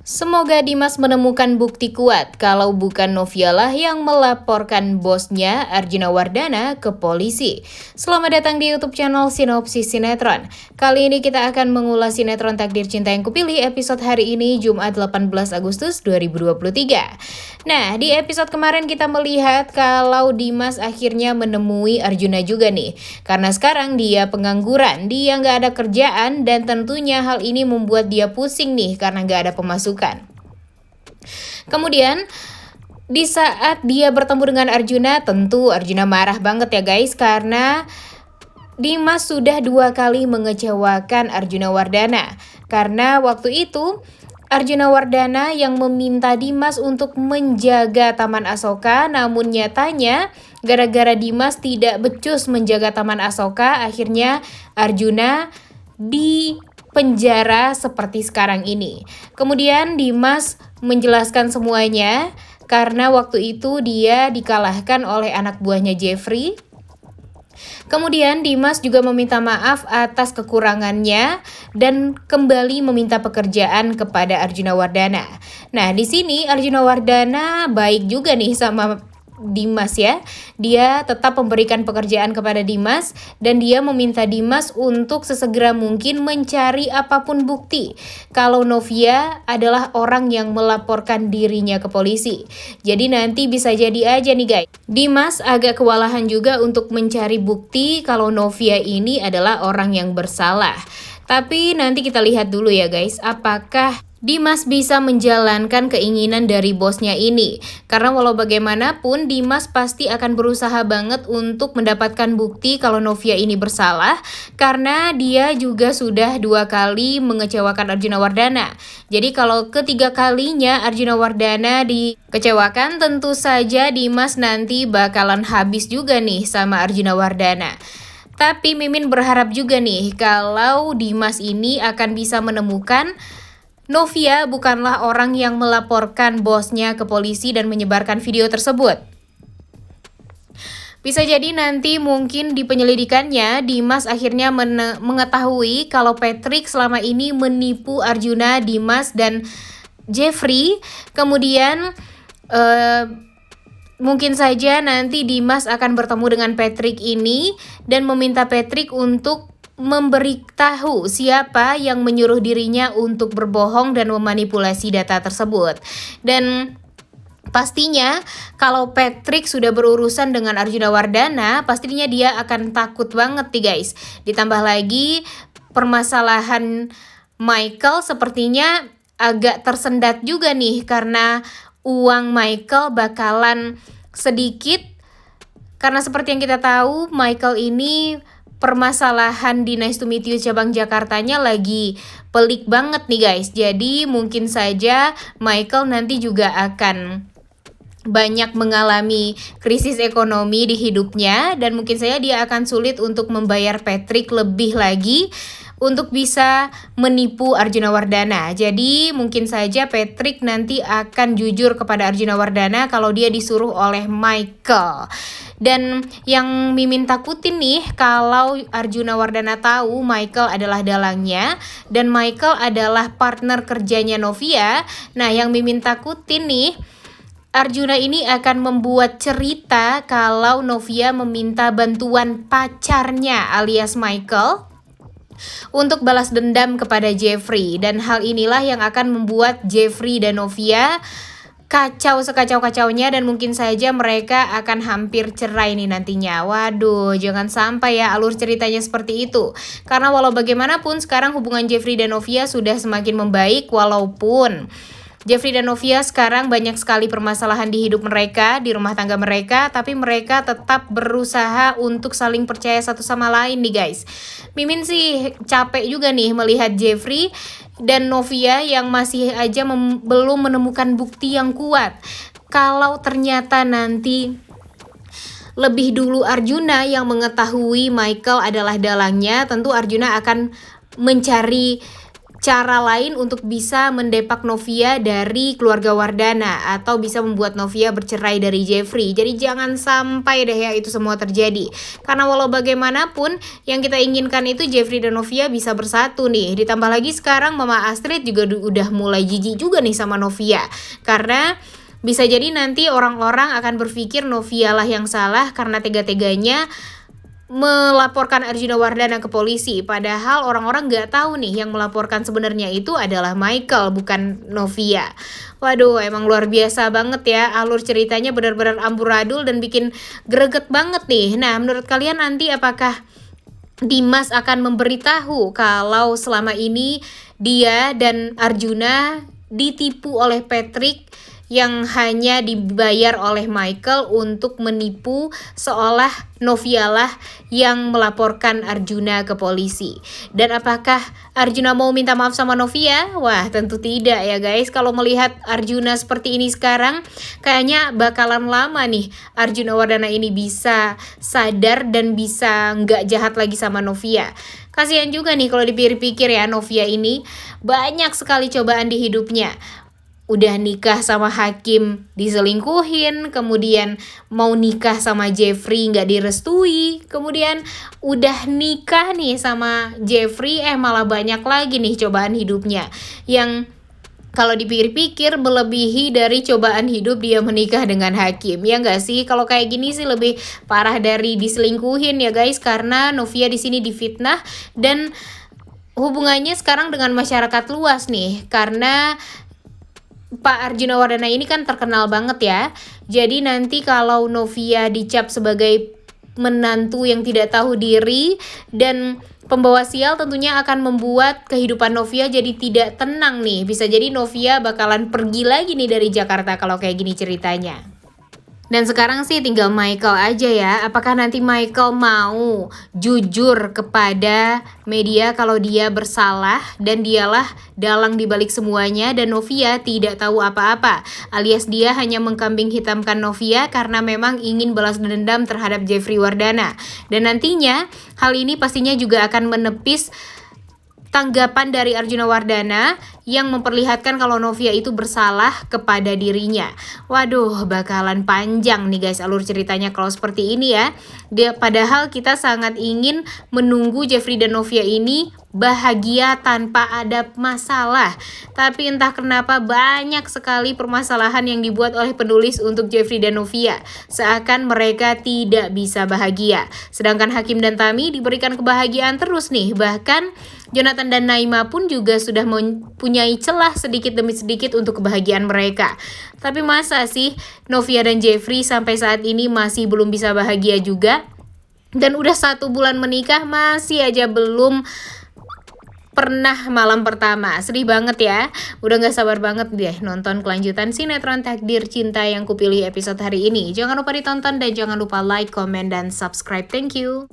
Semoga Dimas menemukan bukti kuat kalau bukan Novia lah yang melaporkan bosnya Arjuna Wardana ke polisi. Selamat datang di YouTube channel Sinopsis Sinetron. Kali ini kita akan mengulas sinetron Takdir Cinta Yang Kupilih episode hari ini Jumat 18 Agustus 2023. Nah, di episode kemarin kita melihat kalau Dimas akhirnya menemui Arjuna juga nih. Karena sekarang dia pengangguran, dia nggak ada kerjaan dan tentunya hal ini membuat dia pusing nih karena nggak ada pemasukan. Kemudian di saat dia bertemu dengan Arjuna, tentu Arjuna marah banget ya guys, karena Dimas sudah 2 kali mengecewakan Arjuna Wardana. Karena waktu itu Arjuna Wardana yang meminta Dimas untuk menjaga Taman Asoka, namun nyatanya gara-gara Dimas tidak becus menjaga Taman Asoka, akhirnya Arjuna di penjara seperti sekarang ini. Kemudian Dimas menjelaskan semuanya karena waktu itu dia dikalahkan oleh anak buahnya Jeffrey. Kemudian Dimas juga meminta maaf atas kekurangannya dan kembali meminta pekerjaan kepada Arjuna Wardana. Nah, di sini Arjuna Wardana baik juga nih sama Dimas ya. Dia tetap memberikan pekerjaan kepada Dimas dan dia meminta Dimas untuk sesegera mungkin mencari apapun bukti kalau Novia adalah orang yang melaporkan dirinya ke polisi. Jadi nanti bisa jadi aja nih guys, Dimas agak kewalahan juga untuk mencari bukti kalau Novia ini adalah orang yang bersalah. Tapi nanti kita lihat dulu ya guys, apakah Dimas bisa menjalankan keinginan dari bosnya ini. Karena walau bagaimanapun Dimas pasti akan berusaha banget untuk mendapatkan bukti kalau Novia ini bersalah. Karena dia juga sudah 2 kali mengecewakan Arjuna Wardana. Jadi kalau ketiga kalinya Arjuna Wardana dikecewakan, tentu saja Dimas nanti bakalan habis juga nih sama Arjuna Wardana. Tapi Mimin berharap juga nih kalau Dimas ini akan bisa menemukan Novia bukanlah orang yang melaporkan bosnya ke polisi dan menyebarkan video tersebut. Bisa jadi nanti mungkin di penyelidikannya Dimas akhirnya mengetahui kalau Patrick selama ini menipu Arjuna, Dimas, dan Jeffrey. Kemudian mungkin saja nanti Dimas akan bertemu dengan Patrick ini dan meminta Patrick untuk memberitahu siapa yang menyuruh dirinya untuk berbohong dan memanipulasi data tersebut. Dan pastinya kalau Patrick sudah berurusan dengan Arjuna Wardana, pastinya dia akan takut banget nih guys. Ditambah lagi permasalahan Michael sepertinya agak tersendat juga nih karena uang Michael bakalan sedikit. Karena seperti yang kita tahu, Michael ini permasalahan di Nice to Meet You cabang Jakartanya lagi pelik banget nih guys. Jadi mungkin saja Michael nanti juga akan banyak mengalami krisis ekonomi di hidupnya. Dan mungkin saja dia akan sulit untuk membayar Patrick lebih lagi untuk bisa menipu Arjuna Wardana. Jadi mungkin saja Patrick nanti akan jujur kepada Arjuna Wardana kalau dia disuruh oleh Michael. Dan yang Mimin takutin nih kalau Arjuna Wardana tahu Michael adalah dalangnya dan Michael adalah partner kerjanya Novia. Nah, yang Mimin takutin nih, Arjuna ini akan membuat cerita kalau Novia meminta bantuan pacarnya alias Michael untuk balas dendam kepada Jeffrey. Dan hal inilah yang akan membuat Jeffrey dan Novia kacau sekacau-kacaunya dan mungkin saja mereka akan hampir cerai nih nantinya. Waduh, jangan sampai ya alur ceritanya seperti itu. Karena walau bagaimanapun sekarang hubungan Jeffrey dan Novia sudah semakin membaik, walaupun Jeffrey dan Novia sekarang banyak sekali permasalahan di hidup mereka, di rumah tangga mereka, tapi mereka tetap berusaha untuk saling percaya satu sama lain nih guys. Mimin sih capek juga nih melihat Jeffrey dan Novia yang masih aja belum menemukan bukti yang kuat. Kalau ternyata nanti lebih dulu Arjuna yang mengetahui Michael adalah dalangnya, tentu Arjuna akan mencari cara lain untuk bisa mendepak Novia dari keluarga Wardana atau bisa membuat Novia bercerai dari Jeffrey. Jadi jangan sampai deh ya itu semua terjadi. Karena walau bagaimanapun yang kita inginkan itu Jeffrey dan Novia bisa bersatu nih. Ditambah lagi sekarang Mama Astrid juga udah mulai jijik juga nih sama Novia. Karena bisa jadi nanti orang-orang akan berpikir Novia lah yang salah karena tega-teganya melaporkan Arjuna Wardana ke polisi. Padahal orang-orang nggak tahu nih yang melaporkan sebenarnya itu adalah Michael, bukan Novia. Waduh, emang luar biasa banget ya. Alur ceritanya benar-benar amburadul dan bikin greget banget nih. Nah, menurut kalian nanti apakah Dimas akan memberitahu kalau selama ini dia dan Arjuna ditipu oleh Patrick yang hanya dibayar oleh Michael untuk menipu seolah Novia lah yang melaporkan Arjuna ke polisi. Dan apakah Arjuna mau minta maaf sama Novia? Wah, tentu tidak ya guys. Kalau melihat Arjuna seperti ini sekarang, kayaknya bakalan lama nih Arjuna Wardana ini bisa sadar dan bisa nggak jahat lagi sama Novia. Kasihan juga nih kalau dipikir-pikir ya, Novia ini banyak sekali cobaan di hidupnya. Udah nikah sama Hakim diselingkuhin, kemudian mau nikah sama Jeffrey nggak direstui, kemudian udah nikah nih sama Jeffrey malah banyak lagi nih cobaan hidupnya yang kalau dipikir-pikir melebihi dari cobaan hidup dia menikah dengan Hakim. Ya nggak sih? Kalau kayak gini sih lebih parah dari diselingkuhin ya guys, karena Novia di sini difitnah dan hubungannya sekarang dengan masyarakat luas nih, karena Pak Arjuna Wardana ini kan terkenal banget ya. Jadi nanti kalau Novia dicap sebagai menantu yang tidak tahu diri dan pembawa sial, tentunya akan membuat kehidupan Novia jadi tidak tenang nih. Bisa jadi Novia bakalan pergi lagi nih dari Jakarta kalau kayak gini ceritanya. Dan sekarang sih tinggal Michael aja ya. Apakah nanti Michael mau jujur kepada media kalau dia bersalah dan dialah dalang dibalik semuanya dan Novia tidak tahu apa-apa, alias dia hanya mengkambing hitamkan Novia karena memang ingin balas dendam terhadap Jeffrey Wardana. Dan nantinya hal ini pastinya juga akan menepis tanggapan dari Arjuna Wardana yang memperlihatkan kalau Novia itu bersalah kepada dirinya. Waduh, bakalan panjang nih guys alur ceritanya kalau seperti ini ya. Padahal kita sangat ingin menunggu Jeffrey dan Novia ini bahagia tanpa ada masalah. Tapi entah kenapa banyak sekali permasalahan yang dibuat oleh penulis untuk Jeffrey dan Novia. Seakan mereka tidak bisa bahagia. Sedangkan Hakim dan Tami diberikan kebahagiaan terus nih. Bahkan Jonathan dan Naima pun juga sudah mempunyai celah sedikit demi sedikit untuk kebahagiaan mereka. Tapi masa sih Novia dan Jeffrey sampai saat ini masih belum bisa bahagia juga? Dan udah 1 bulan menikah masih aja belum pernah malam pertama. Sedih banget ya. Udah gak sabar banget deh nonton kelanjutan sinetron Takdir Cinta yang kupilih episode hari ini. Jangan lupa ditonton dan jangan lupa like, comment, dan subscribe. Thank you.